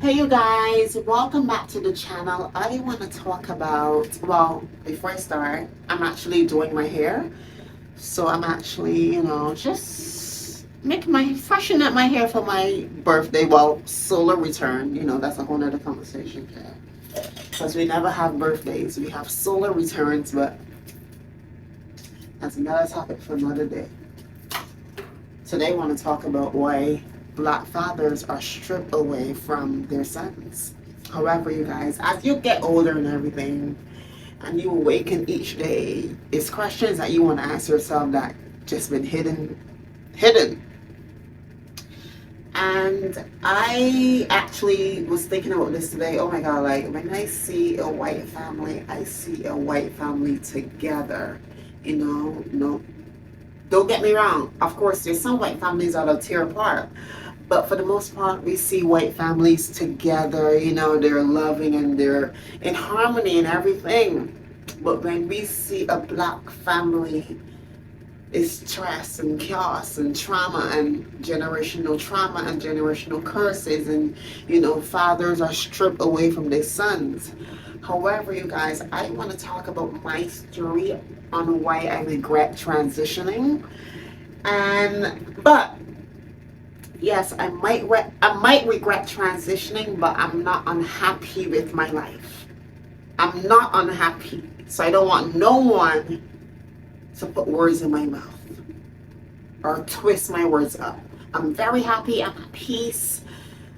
Hey you guys, welcome back to the channel. I want to talk about, well, before I start, I'm actually doing my hair. So I'm actually, just making freshen up my hair for my birthday. Well, solar return, that's a whole other conversation. Because we never have birthdays, we have solar returns, but that's another topic for another day. Today I want to talk about why black fathers are stripped away from their sons. However, you guys, as you get older and everything, and you awaken each day, it's questions that you want to ask yourself that just been hidden. And I actually was thinking about this today. Oh my God, like when I see a white family, I see a white family together. No, don't get me wrong. Of course, there's some white families that'll tear apart. But for the most part, we see white families together. They're loving and they're in harmony and everything. But when we see a black family, it's stress and chaos and trauma and generational curses, and fathers are stripped away from their sons. However, you guys, I want to talk about my story on why I regret transitioning. But yes, I might regret transitioning, but I'm not unhappy with my life. I'm not unhappy. So I don't want no one to put words in my mouth or twist my words up. I'm very happy. I'm at peace.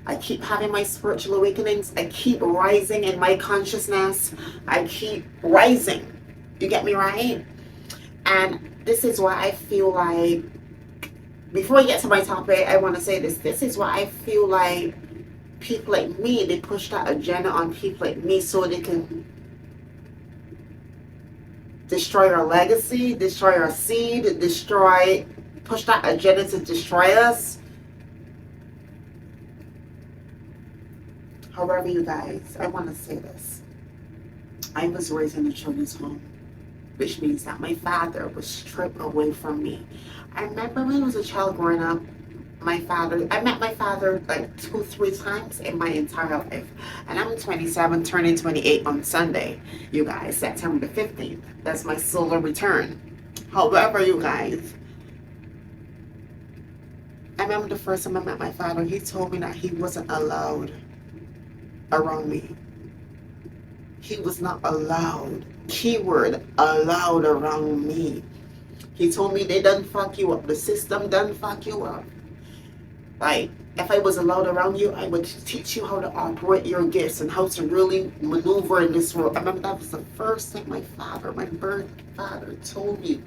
I keep having my spiritual awakenings. I keep rising in my consciousness. I keep rising. You get me right? And this is why I feel like, before I get to my topic, I want to say this. This is why I feel like people like me, they push that agenda on people like me so they can destroy our legacy, destroy our seed, push that agenda to destroy us. However, you guys, I want to say this. I was raised in a children's home, which means that my father was stripped away from me. I remember when I was a child growing up, I met my father like 2-3 times in my entire life. And I'm 27, turning 28 on Sunday, you guys, September the 15th. That's my solar return. However, you guys, I remember the first time I met my father, he told me that he wasn't allowed around me. He was not allowed, keyword, allowed around me. He told me they done fuck you up. The system done fuck you up. Like, if I was allowed around you, I would teach you how to operate your gifts and how to really maneuver in this world. I remember that was the first thing my birth father told me.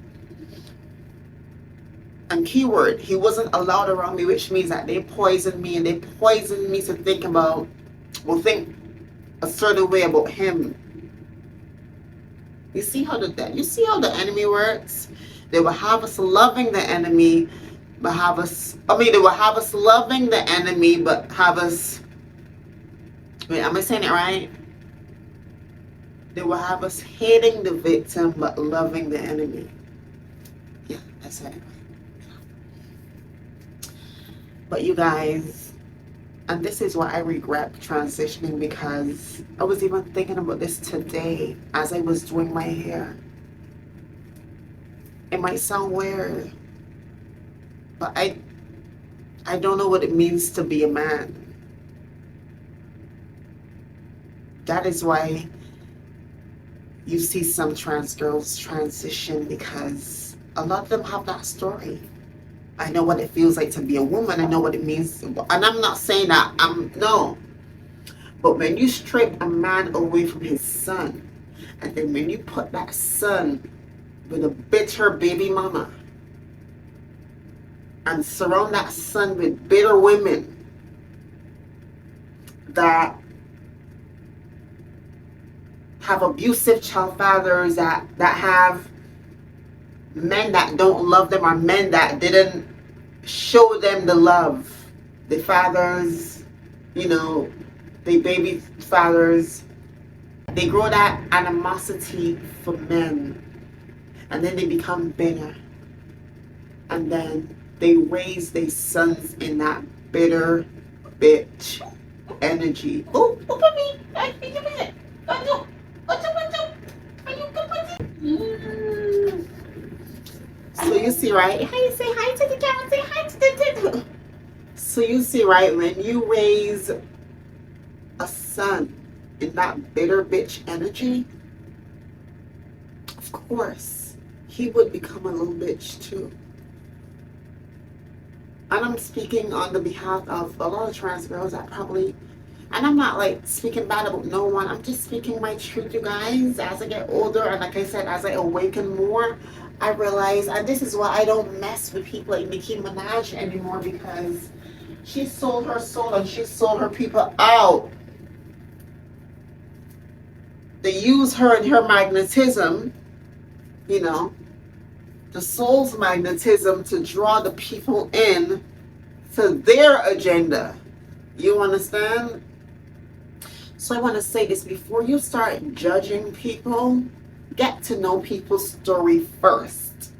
And keyword, he wasn't allowed around me, which means that they poisoned me, and they poisoned me to think a certain way about him. You see how the enemy works? They will have us loving the enemy, but they will have us loving the enemy, but have us, wait, am I saying it right? They will have us hating the victim, but loving the enemy. Yeah, I said it right. But you guys, and this is why I regret transitioning, because I was even thinking about this today as I was doing my hair. It might sound weird, but I don't know what it means to be a man. That is why you see some trans girls transition, because a lot of them have that story. I know what it feels like to be a woman. I know what it means. And I'm not saying that no. But when you strip a man away from his son, and then when you put that son with a bitter baby mama, and surround that son with bitter women that have abusive child fathers, that have men that don't love them, or men that didn't show them the love. The fathers, the baby fathers, they grow that animosity for men, and then they become bitter, and then they raise their sons in that bitter bitch energy. Oh, puppy. So you see, right? How you say hi to the camera? Say hi to the. So you see, right? When you raise a son in that bitter bitch energy, of course, he would become a little bitch too. And I'm speaking on the behalf of a lot of trans girls that probably, and I'm not like speaking bad about no one. I'm just speaking my truth, you guys. As I get older, and like I said, as I awaken more, I realize, and this is why I don't mess with people like Nicki Minaj anymore, because she sold her soul and she sold her people out. They use her and her magnetism, you know, the soul's magnetism to draw the people in to their agenda. You understand? So I want to say this: before you start judging people, get to know people's story first.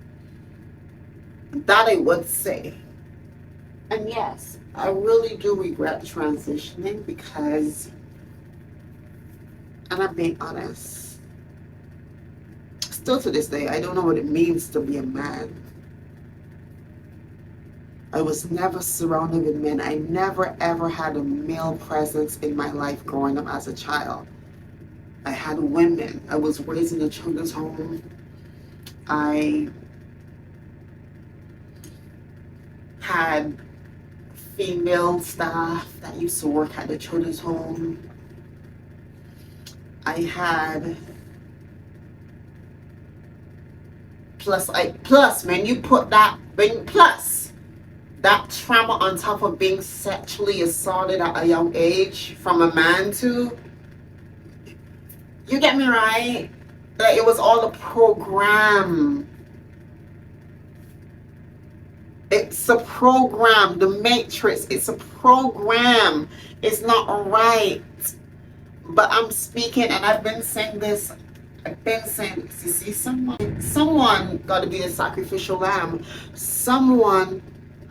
That I would say. And yes, I really do regret transitioning because, and I'm being honest, still to this day, I don't know what it means to be a man. I was never surrounded with men. I never ever had a male presence in my life growing up as a child. I had women. I was raised in a children's home. I had female staff that used to work at the children's home. I had plus when you put that that trauma on top of being sexually assaulted at a young age from a man too. You get me right? Like, it was all a program. It's a program. The Matrix, it's a program. It's not right. But I'm speaking, and I've been saying this. You see, someone got to be a sacrificial lamb. Someone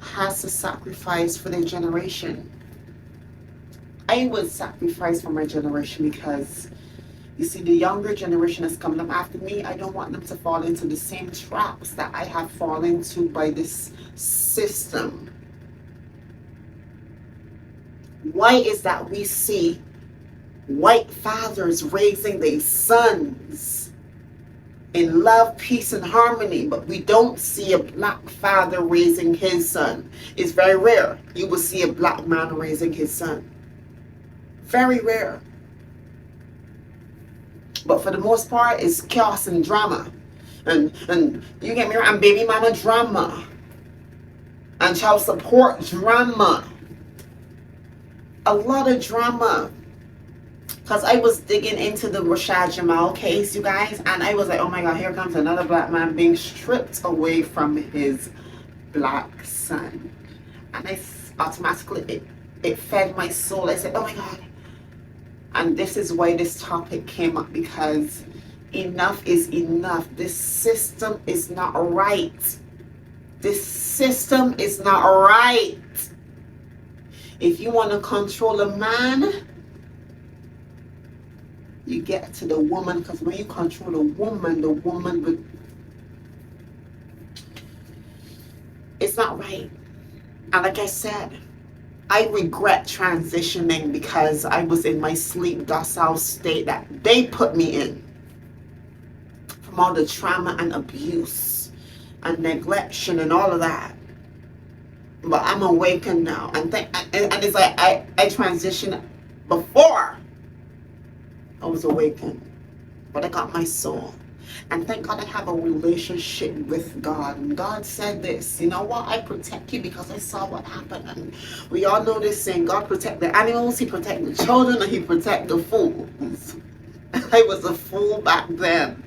has to sacrifice for their generation. I would sacrifice for my generation because, you see, the younger generation that's coming up after me, I don't want them to fall into the same traps that I have fallen into by this system. Why is that we see white fathers raising their sons in love, peace, and harmony, but we don't see a black father raising his son? It's very rare you will see a black man raising his son. Very rare. But for the most part, it's chaos and drama. And you get me right, and baby mama drama. And child support drama. A lot of drama. Because I was digging into the Rashad Jamal case, you guys, and I was like, oh my God, here comes another black man being stripped away from his black son. And I automatically, it fed my soul. I said, oh my God. And this is why this topic came up, because enough is enough. This system is not right. This system is not right. If you want to control a man, you get to the woman, because when you control the woman would, it's not right. And like I said, I regret transitioning because I was in my sleep docile state that they put me in, from all the trauma and abuse and neglection and all of that. But I'm awakened now, and it's like I transitioned before I was awakened, but I got my soul. And thank God I have a relationship with God. And God said this, you know what? I protect you because I saw what happened. And we all know this saying, God protect the animals, He protect the children, and He protect the fools. I was a fool back then.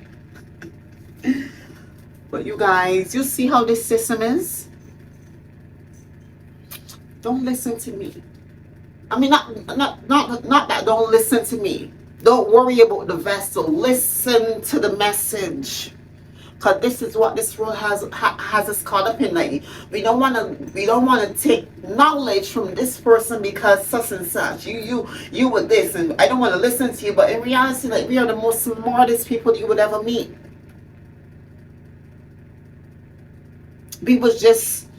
But you guys, you see how this system is? Don't listen to me. I mean, not that don't listen to me. Don't worry about the vessel. Listen to the message. Cause this is what this world has us caught up in. Like we don't wanna take knowledge from this person because such and such. You with this, and I don't want to listen to you. But in reality, like, we are the most smartest people you would ever meet. We just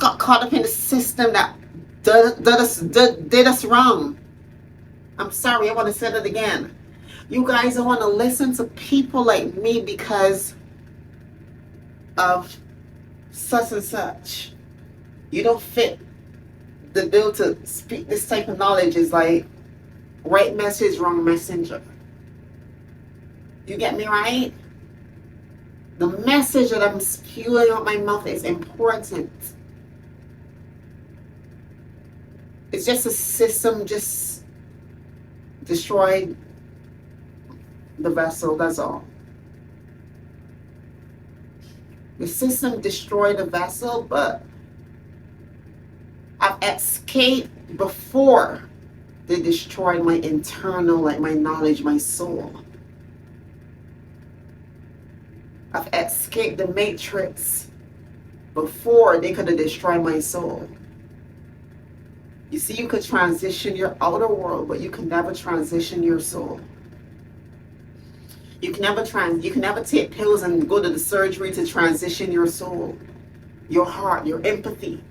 got caught up in the system that did us wrong. I'm sorry, I want to say that again. You guys don't want to listen to people like me because of such and such. You don't fit the bill to speak this type of knowledge. Is like right message, wrong messenger. You get me right? The message that I'm spewing out my mouth is important. It's just a system just destroyed the vessel, that's all. The system destroyed the vessel, but I've escaped before they destroyed my internal, like my knowledge, my soul. I've escaped the matrix before they could have destroyed my soul. You see, you could transition your outer world, but you can never transition your soul. You can never take pills and go to the surgery to transition your soul, your heart, your empathy.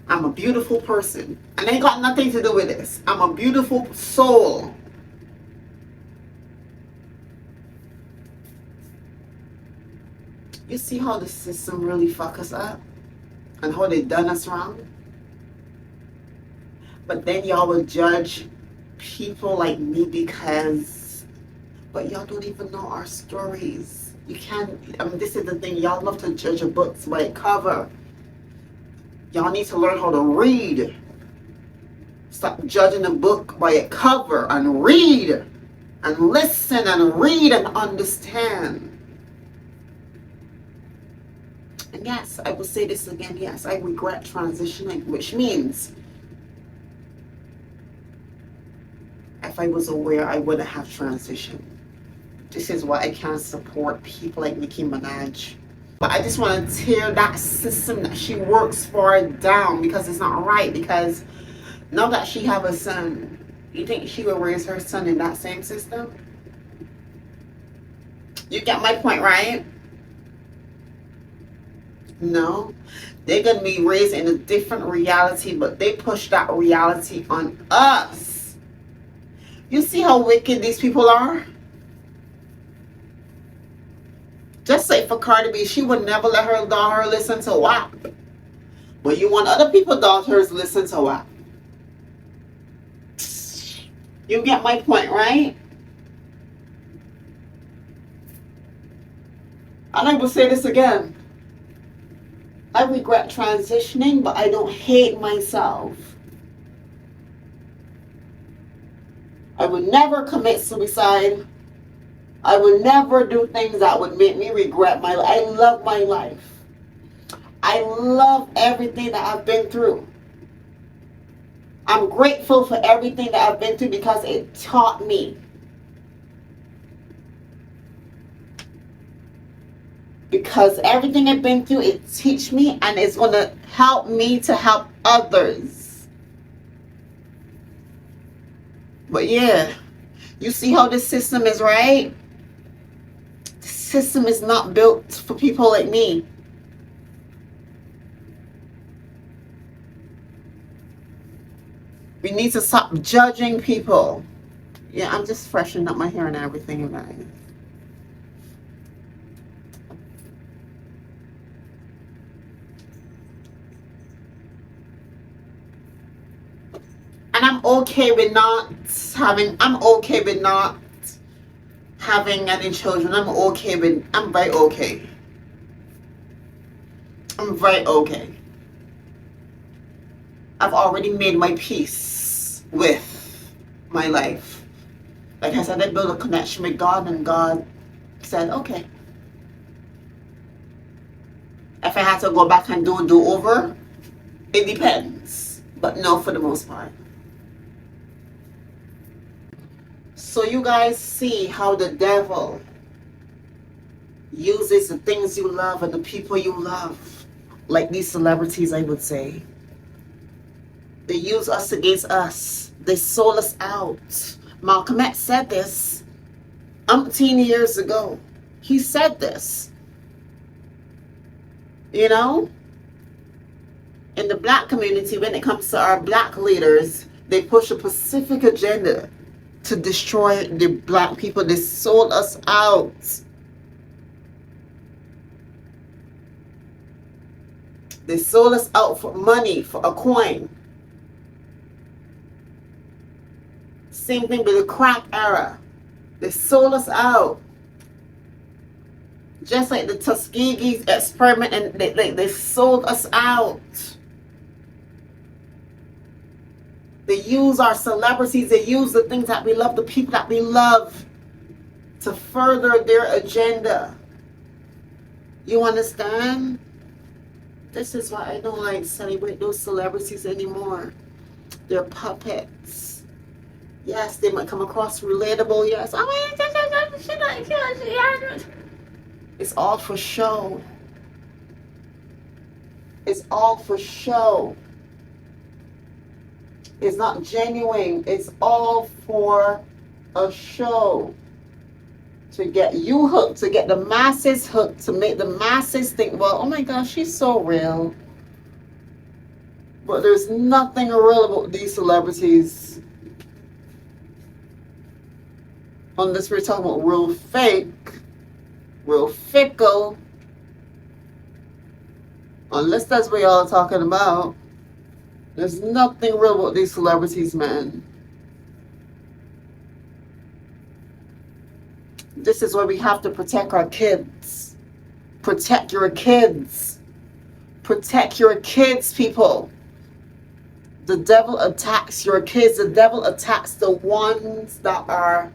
I'm a beautiful person. And it ain't got nothing to do with this. I'm a beautiful soul. You see how the system really fuck us up? And how they done us wrong? But then y'all will judge people like me because, but y'all don't even know our stories. You can't, I mean, this is the thing, y'all love to judge a book by its cover. Y'all need to learn how to read. Stop judging a book by its cover and read and listen and read and understand. And yes, I will say this again, yes, I regret transitioning, which means if I was aware, I wouldn't have transitioned. This is why I can't support people like Nicki Minaj. But I just want to tear that system that she works for down, because it's not right. Because now that she have a son, you think she will raise her son in that same system? You get my point, right? No. They're going to be raised in a different reality, but they push that reality on us. You see how wicked these people are? Just like for Cardi B, she would never let her daughter listen to WAP. But you want other people's daughters to listen to WAP. You get my point, right? And I will say this again. I regret transitioning, but I don't hate myself. I would never commit suicide. I would never do things that would make me regret my life. I love my life. I love everything that I've been through. I'm grateful for everything that I've been through because it taught me. Because everything I've been through, it teach me, and it's going to help me to help others. But yeah, you see how this system is, right? The system is not built for people like me. We need to stop judging people. Yeah, I'm just freshening up my hair and everything, you guys. And I'm okay with not having any children. I'm very okay. I'm very okay. I've already made my peace with my life. Like I said, I built a connection with God, and God said, okay. If I had to go back and do over, it depends. But no, for the most part. So you guys see how the devil uses the things you love and the people you love. Like these celebrities, I would say. They use us against us. They sold us out. Malcolm X said this umpteen years ago. He said this. You know? In the black community, when it comes to our black leaders, they push a specific agenda to destroy the black people. They sold us out. They sold us out for money, for a coin. Same thing with the crack era. They sold us out. Just like the Tuskegee experiment, and they sold us out. They use our celebrities, they use the things that we love, the people that we love, to further their agenda. You understand? This is why I don't like celebrate those celebrities anymore. They're puppets. Yes, they might come across relatable. Yes. It's all for show. It's all for show. It's not genuine. It's all for a show. To get you hooked, to get the masses hooked, to make the masses think, well, oh my gosh, she's so real. But there's nothing real about these celebrities. Unless we're talking about real fake, real fickle. Unless that's what y'all are talking about. There's nothing real about these celebrities, man. This is why we have to protect our kids. Protect your kids. Protect your kids, people. The devil attacks your kids. The devil attacks the ones that are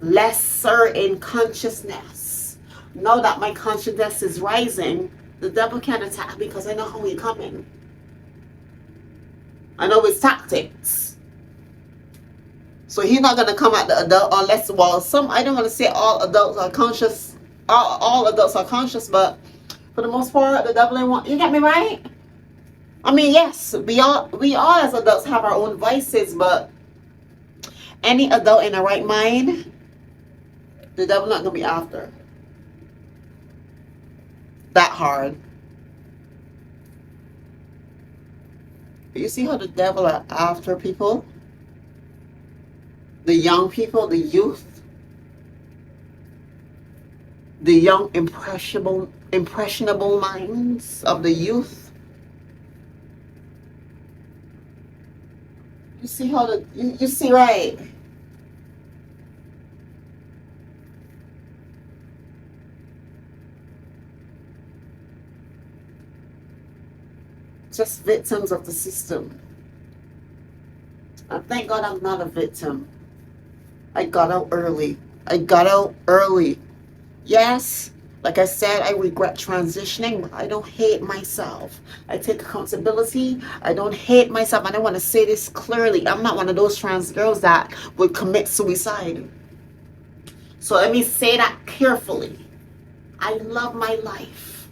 lesser in consciousness. Know that my consciousness is rising. The devil can't attack because I know how he's coming. I know his tactics. So he's not going to come at the adult unless, well, I don't want to say all adults are conscious. All adults are conscious, but for the most part, the devil ain't want, you get me right? I mean, yes, we all as adults have our own vices, but any adult in the right mind, the devil not going to be after. That hard. But you see how the devil are after people? The young people, the youth, the young impressionable minds of the youth. You see how you see, right? Just victims of the system. And thank God I'm not a victim. I got out early. Yes, like I said, I regret transitioning, but I don't hate myself. I take accountability. I don't hate myself. And I want to say this clearly. I'm not one of those trans girls that would commit suicide. So let me say that carefully. I love my life.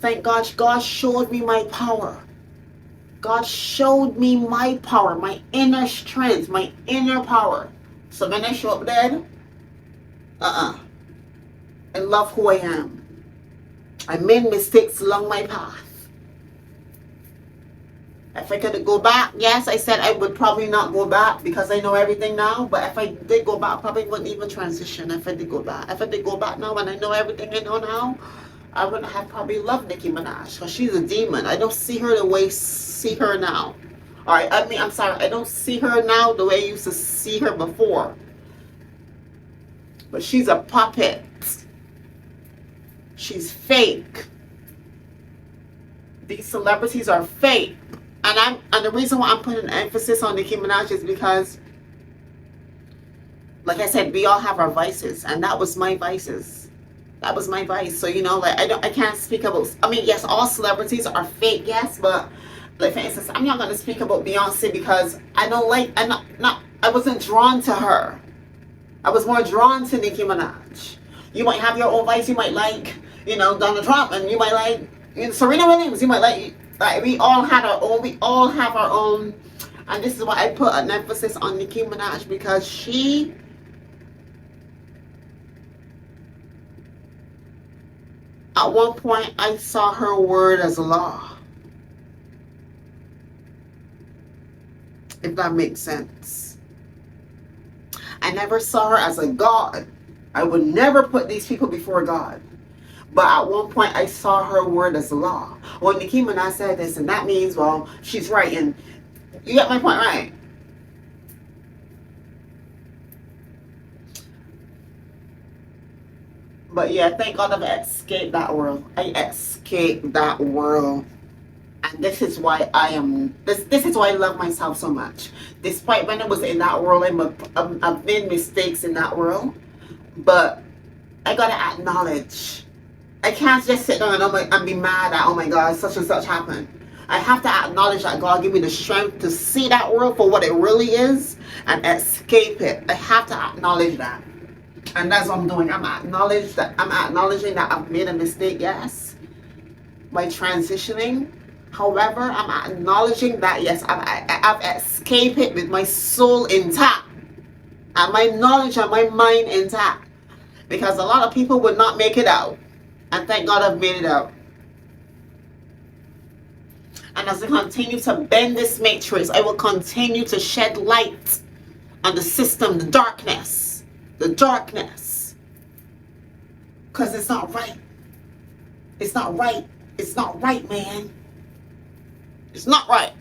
Thank God, God showed me my power. God showed me my power, my inner strength, my inner power. So when I show up dead, I love who I am. I made mistakes along my path. If I could go back, yes, I said I would probably not go back because I know everything now. But if I did go back, I probably wouldn't even transition if I did go back. If I did go back now and I know everything I know now, I wouldn't have probably loved Nicki Minaj because she's a demon. I don't see her the way I see her now. Alright, I'm sorry. I don't see her now the way I used to see her before. But she's a puppet. She's fake. These celebrities are fake. And the reason why I'm putting an emphasis on Nicki Minaj is because, like I said, we all have our vices, and that was my vices. That was my vice. So like I can't speak about. I mean, yes, all celebrities are fake, yes, but like for instance, I'm not going to speak about Beyonce because I don't like. I wasn't drawn to her. I was more drawn to Nicki Minaj. You might have your own vice. You might like, Donald Trump, and you might like Serena Williams. You might like we all had our own. We all have our own. And this is why I put an emphasis on Nicki Minaj, because she, at one point, I saw her word as law. If that makes sense. I never saw her as a god. I would never put these people before God. But at one point, I saw her word as law. Well, Nicki Minaj said this, and that means, well, she's right. And you get my point, right? But yeah, thank God I've escaped that world. I escaped that world. And this is why this is why I love myself so much. Despite when I was in that world, I've made mistakes in that world. But I gotta acknowledge. I can't just sit down and be mad at, oh my God, such and such happened. I have to acknowledge that God gave me the strength to see that world for what it really is and escape it. I have to acknowledge that. And that's what I'm doing. I'm acknowledging that I've made a mistake, yes, by transitioning. However, I'm acknowledging that, yes, I've escaped it with my soul intact and my knowledge and my mind intact. Because a lot of people would not make it out. And thank God I've made it out. And as I continue to bend this matrix, I will continue to shed light on the system, the darkness. The darkness. Because it's not right. It's not right. It's not right, man. It's not right.